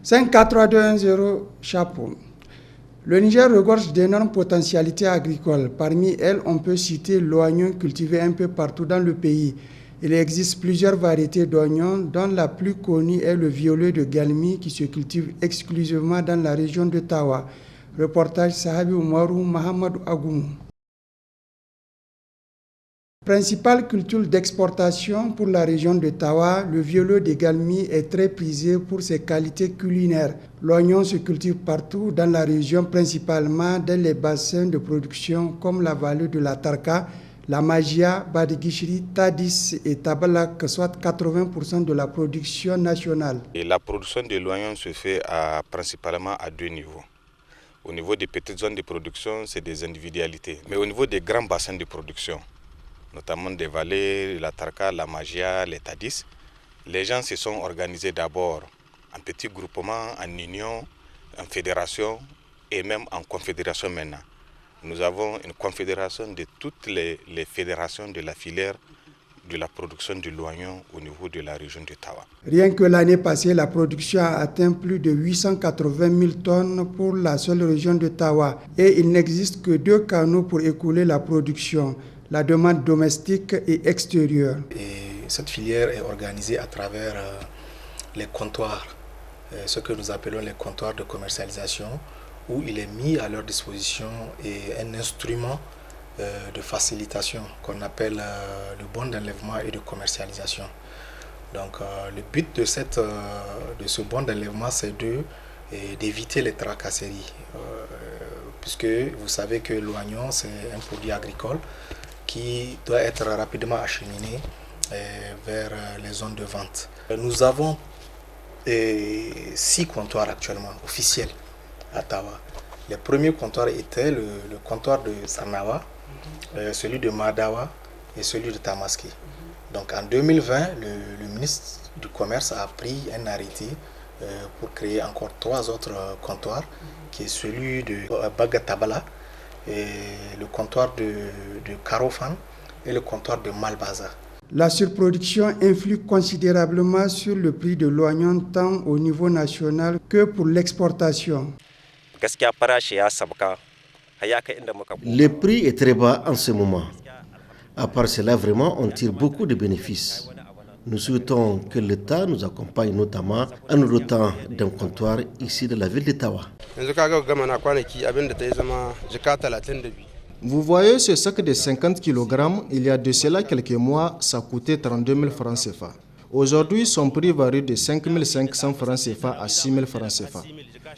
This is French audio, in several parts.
5-4-2-1-0, chapeau. Le Niger regorge d'énormes potentialités agricoles. Parmi elles, on peut citer l'oignon cultivé un peu partout dans le pays. Il existe plusieurs variétés d'oignons, dont la plus connue est le violet de Galmi qui se cultive exclusivement dans la région de Tawa. Reportage Sahabi Oumarou Mahamadou Agoumou. Principale culture d'exportation pour la région de Tawa, le violet de Galmi est très prisé pour ses qualités culinaires. L'oignon se cultive partout dans la région, principalement dans les bassins de production comme la vallée de la Tarka, la Magia, Badiguichiri, Tadis et Tabalak, soit 80% de la production nationale. Et la production de l'oignon se fait principalement à deux niveaux. Au niveau des petites zones de production, c'est des individualités. Mais au niveau des grands bassins de production, notamment des vallées, la Tarka, la Magia, les Tadis, les gens se sont organisés d'abord en petits groupements, en union, en fédération et même en confédération maintenant. Nous avons une confédération de toutes les fédérations de la filière de la production de l'oignon au niveau de la région de Tawa. Rien que l'année passée, la production a atteint plus de 880 000 tonnes pour la seule région de Tawa et il n'existe que 2 canaux pour écouler la production, la demande domestique et extérieure. Et cette filière est organisée à travers les comptoirs, ce que nous appelons les comptoirs de commercialisation, où il est mis à leur disposition un instrument de facilitation qu'on appelle le bon d'enlèvement et de commercialisation. Donc le but de ce bon d'enlèvement, c'est d'éviter les tracasseries, puisque vous savez que l'oignon, c'est un produit agricole qui doit être rapidement acheminé vers les zones de vente. Nous avons 6 comptoirs actuellement officiels à Tawa. Les premiers comptoirs étaient le comptoir de Sarnawa, celui de Madawa et celui de Tamaské. Donc en 2020, le ministre du Commerce a pris un arrêté pour créer encore 3 autres comptoirs, qui est celui de Bagatabala, et le comptoir de Karofan et le comptoir de Malbaza. La surproduction influe considérablement sur le prix de l'oignon tant au niveau national que pour l'exportation. Le prix est très bas en ce moment. À part cela, vraiment, on tire beaucoup de bénéfices. Nous souhaitons que l'État nous accompagne notamment en nous dotant d'un comptoir ici de la ville de Tawa. Vous voyez ce sac de 50 kg, il y a de cela quelques mois, ça coûtait 32 000 francs CFA. Aujourd'hui, son prix varie de 5 500 francs CFA à 6 000 francs CFA.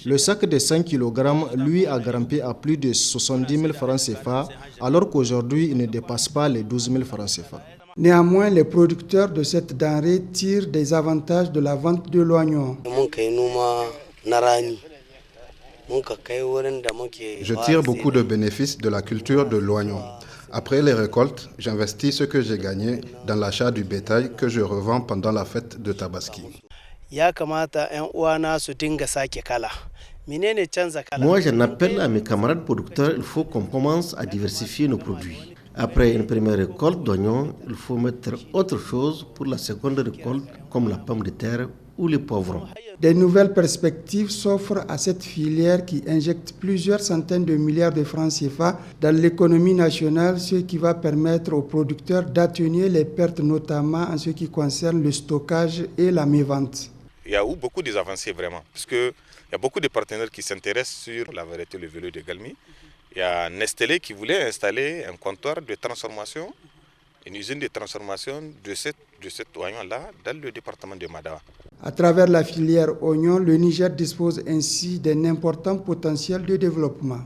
Le sac de 5 kg, lui, a grimpé à plus de 70 000 francs CFA, alors qu'aujourd'hui, il ne dépasse pas les 12 000 francs CFA. Néanmoins, les producteurs de cette denrée tirent des avantages de la vente de l'oignon. Je tire beaucoup de bénéfices de la culture de l'oignon. Après les récoltes, j'investis ce que j'ai gagné dans l'achat du bétail que je revends pendant la fête de Tabaski. Moi, j'en appelle à mes camarades producteurs, il faut qu'on commence à diversifier nos produits. Après une première récolte d'oignons, il faut mettre autre chose pour la seconde récolte, comme la pomme de terre ou les poivrons. Des nouvelles perspectives s'offrent à cette filière qui injecte plusieurs centaines de milliards de francs CFA dans l'économie nationale, ce qui va permettre aux producteurs d'atténuer les pertes, notamment en ce qui concerne le stockage et la mévente. Il y a eu beaucoup d'avancées vraiment, puisqu'il y a beaucoup de partenaires qui s'intéressent sur la variété le violet de Galmi. Il y a Nestlé qui voulait installer un comptoir de transformation, une usine de transformation de cet oignon-là dans le département de Madawa. À travers la filière oignon, le Niger dispose ainsi d'un important potentiel de développement.